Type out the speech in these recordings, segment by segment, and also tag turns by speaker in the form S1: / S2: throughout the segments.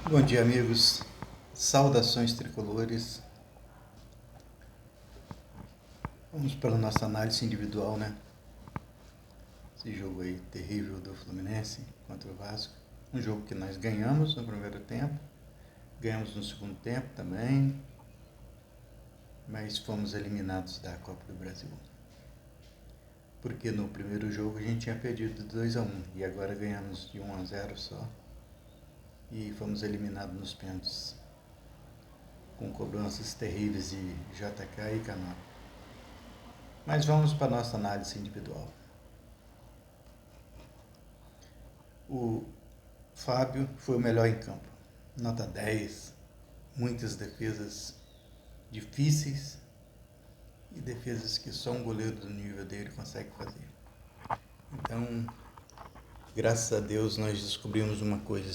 S1: Bom dia, amigos. Saudações tricolores. Vamos para a nossa análise individual, né? Esse jogo aí terrível do Fluminense contra o Vasco. Um jogo que nós ganhamos no primeiro tempo, ganhamos no segundo tempo também, mas fomos eliminados da Copa do Brasil. Porque no primeiro jogo a gente tinha perdido 2-1 e agora ganhamos de 1-0 só. E fomos eliminados nos pênaltis, com cobranças terríveis de JK e Canal. Mas vamos para a nossa análise individual. O Fábio foi o melhor em campo. Nota 10. Muitas defesas difíceis e defesas que só um goleiro do nível dele consegue fazer. Então, graças a Deus nós descobrimos uma coisa.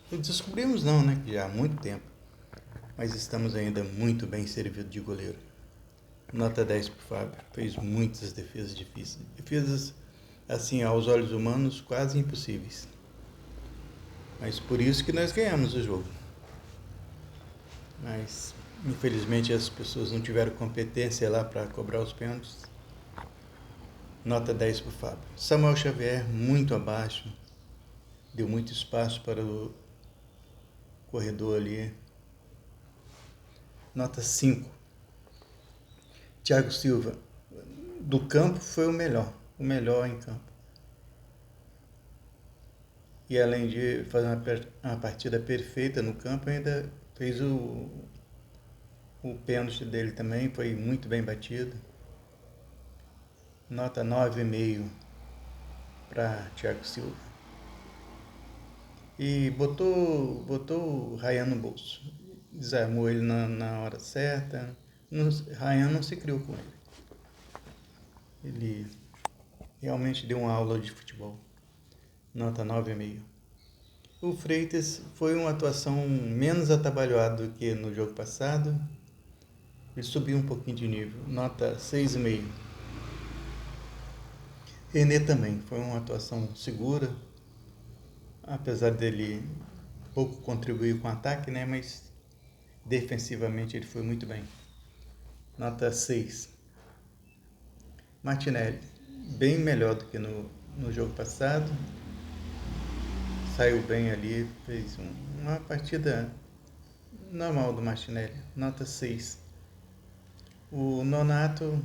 S1: Descobrimos não, né? Já há muito tempo. Mas estamos ainda muito bem servidos de goleiro. Nota 10 para o Fábio. Fez muitas defesas difíceis. Defesas, assim, aos olhos humanos, quase impossíveis. Mas por isso que nós ganhamos o jogo. Mas, infelizmente, as pessoas não tiveram competência lá para cobrar os pênaltis. Nota 10 para o Fábio. Samuel Xavier, muito abaixo. Deu muito espaço para o corredor ali. Nota 5. Thiago Silva, do campo foi o melhor em campo. E além de fazer uma partida perfeita no campo, ainda fez o pênalti dele também, foi muito bem batido. Nota 9,5 para Thiago Silva. E botou o Ryan no bolso. Desarmou ele na hora certa. Ryan não se criou com ele. Ele realmente deu uma aula de futebol. Nota 9,5. O Freitas foi uma atuação menos atabalhoada do que no jogo passado. Ele subiu um pouquinho de nível. Nota 6,5. René também foi uma atuação segura. Apesar dele pouco contribuir com o ataque, né? Mas defensivamente ele foi muito bem. Nota 6. Martinelli, bem melhor do que no jogo passado. Saiu bem ali, fez uma partida normal do Martinelli. Nota 6. O Nonato,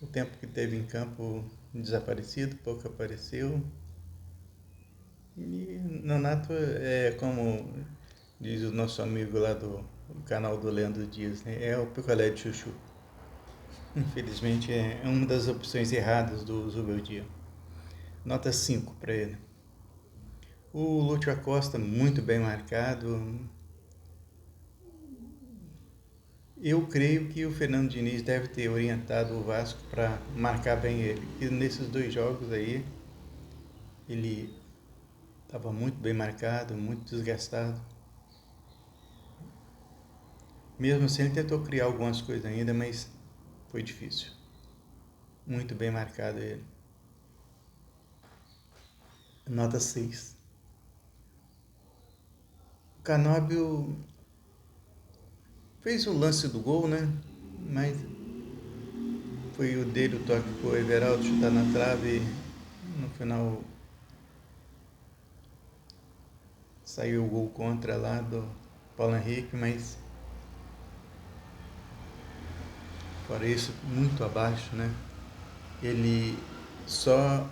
S1: o tempo que teve em campo, desaparecido, pouco apareceu. E Nonato é como diz o nosso amigo lá do canal do Leandro Dias, né? É o picolé de chuchu. Infelizmente é uma das opções erradas do Zubeldia. Nota 5 para ele. O Lúcio Acosta, muito bem marcado. Eu creio que o Fernando Diniz deve ter orientado o Vasco para marcar bem ele. E nesses 2 jogos aí, ele estava muito bem marcado, muito desgastado. Mesmo assim, ele tentou criar algumas coisas ainda, mas foi difícil. Muito bem marcado ele. Nota 6. O Canóbio fez o lance do gol, né? Mas foi o dele, o toque para o Everaldo chutar na trave. No final saiu o gol contra lá do Paulo Henrique, mas fora isso, muito abaixo, né? Ele só...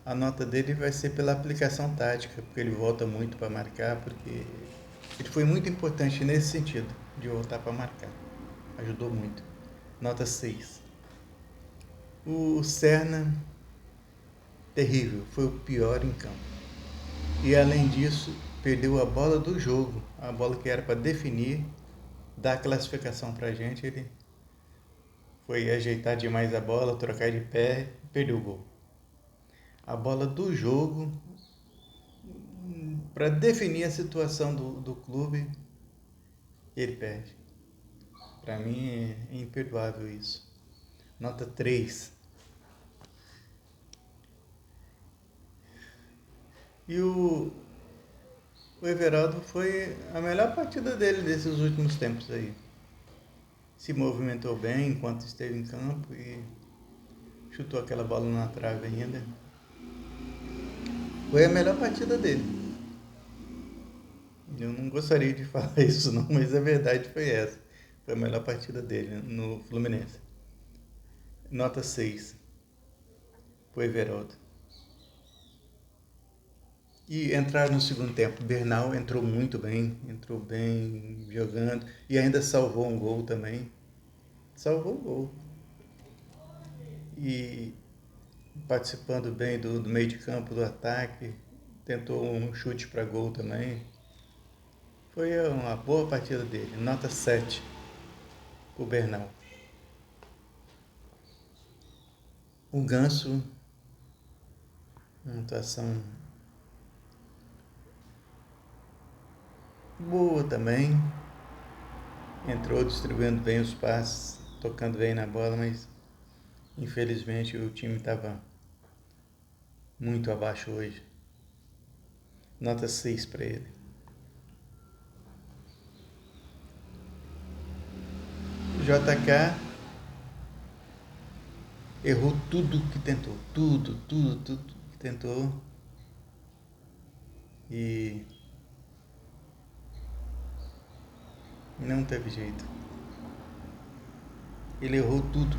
S1: A nota dele vai ser pela aplicação tática, porque ele volta muito para marcar, porque ele foi muito importante nesse sentido, de voltar para marcar. Ajudou muito. Nota 6. O Serna, terrível, foi o pior em campo. E além disso, perdeu a bola do jogo, a bola que era para definir, dar a classificação para a gente, ele foi ajeitar demais a bola, trocar de pé, perdeu o gol. A bola do jogo, para definir a situação do clube, ele perde. Para mim é imperdoável isso. Nota 3. E o O Everaldo foi a melhor partida dele desses últimos tempos aí. Se movimentou bem enquanto esteve em campo e chutou aquela bola na trave ainda. Foi a melhor partida dele. Eu não gostaria de falar isso não, mas a verdade foi essa. Foi a melhor partida dele no Fluminense. Nota 6 pro Everaldo. E entrar no segundo tempo. Bernal entrou bem jogando e ainda salvou um gol também. Salvou o gol. E participando bem do meio de campo, do ataque. Tentou um chute para gol também. Foi uma boa partida dele. Nota 7 pro Bernal. O Ganso, uma atuação boa também. Entrou distribuindo bem os passes, tocando bem na bola, mas infelizmente o time estava muito abaixo hoje. Nota 6 para ele. O JK errou tudo que tentou. Tudo que tentou. E não teve jeito. Ele errou tudo.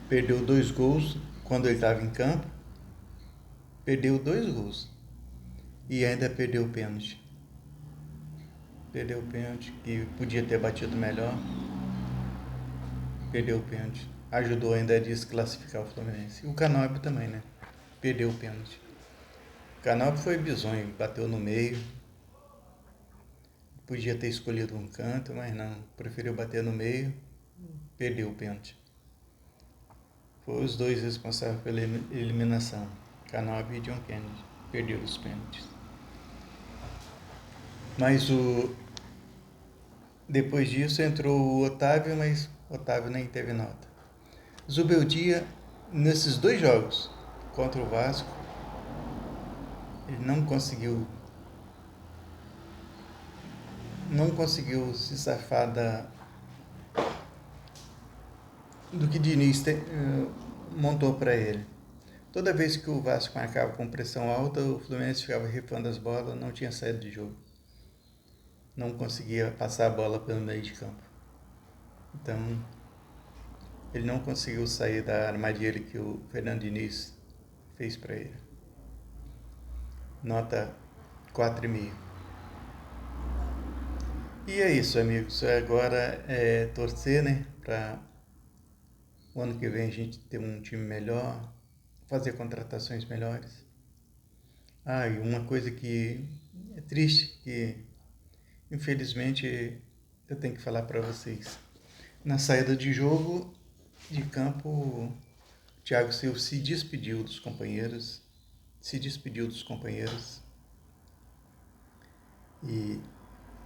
S1: Perdeu 2 gols quando ele estava em campo. Perdeu 2 gols. E ainda perdeu o pênalti. Perdeu o pênalti, que podia ter batido melhor. Perdeu o pênalti. Ajudou ainda a desclassificar o Fluminense. E o Canóbio também, né? Perdeu o pênalti. O Canóbio foi bizonho, bateu no meio. Podia ter escolhido um canto, mas não. Preferiu bater no meio. Perdeu o pênalti. Foi os dois responsáveis pela eliminação. Canóbio e John Kennedy. Perdeu os pênaltis. Mas depois disso entrou o Otávio, mas o Otávio nem teve nota. Zubeldia, nesses 2 jogos contra o Vasco, ele não conseguiu se safar do que Diniz montou para ele. Toda vez que o Vasco marcava com pressão alta, o Fluminense ficava rifando as bolas, não tinha saída de jogo. Não conseguia passar a bola pelo meio de campo. Então, ele não conseguiu sair da armadilha que o Fernando Diniz fez para ele. Nota 4,5. E é isso, amigos. Agora é torcer, né? Para o ano que vem a gente ter um time melhor, fazer contratações melhores. E uma coisa que é triste, que infelizmente eu tenho que falar para vocês. Na saída de jogo, de campo, o Thiago Silva se despediu dos companheiros. E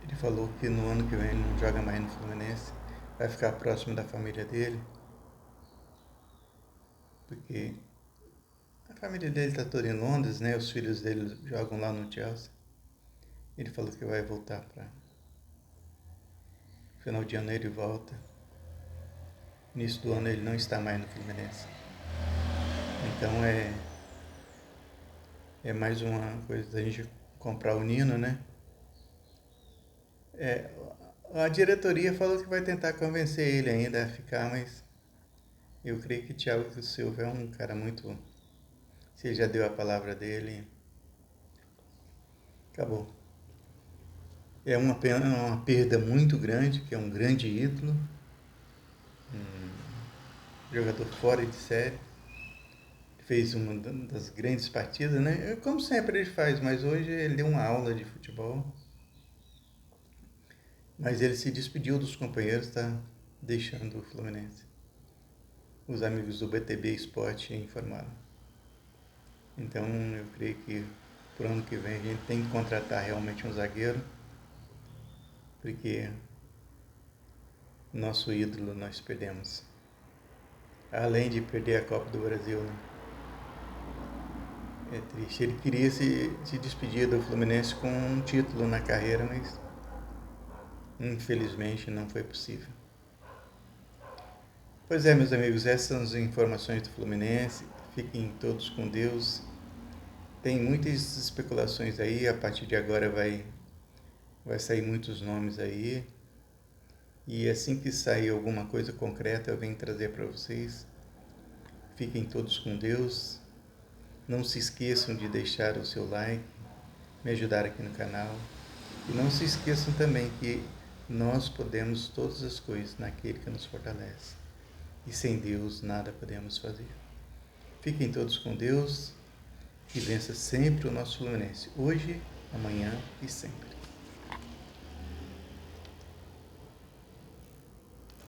S1: ele falou que no ano que vem ele não joga mais no Fluminense, vai ficar próximo da família dele, porque a família dele está toda em Londres, né? Os filhos dele jogam lá no Chelsea. Ele falou que vai voltar para final de janeiro e volta. Início do ano ele não está mais no Fluminense. Então é mais uma coisa da gente comprar o Nino, né? A diretoria falou que vai tentar convencer ele ainda a ficar, mas eu creio que Thiago Silva é um cara muito... Se ele já deu a palavra dele, acabou. É uma perda muito grande, que é um grande ídolo, um jogador fora de série. Fez uma das grandes partidas, né? Como sempre ele faz, mas hoje ele deu uma aula de futebol. Mas ele se despediu dos companheiros, está deixando o Fluminense. Os amigos do BTB Esporte informaram. Então eu creio que pro ano que vem a gente tem que contratar realmente um zagueiro, porque nosso ídolo nós perdemos. Além de perder a Copa do Brasil, né? É triste. Ele queria se despedir do Fluminense com um título na carreira, mas infelizmente não foi possível. Pois é, meus amigos, essas são as informações do Fluminense. Fiquem todos com Deus. Tem muitas especulações aí, a partir de agora vai sair muitos nomes aí. E assim que sair alguma coisa concreta, eu venho trazer para vocês. Fiquem todos com Deus. Não se esqueçam de deixar o seu like, me ajudar aqui no canal. E não se esqueçam também que nós podemos todas as coisas naquele que nos fortalece. E sem Deus nada podemos fazer. Fiquem todos com Deus e vença sempre o nosso Fluminense, hoje, amanhã e sempre.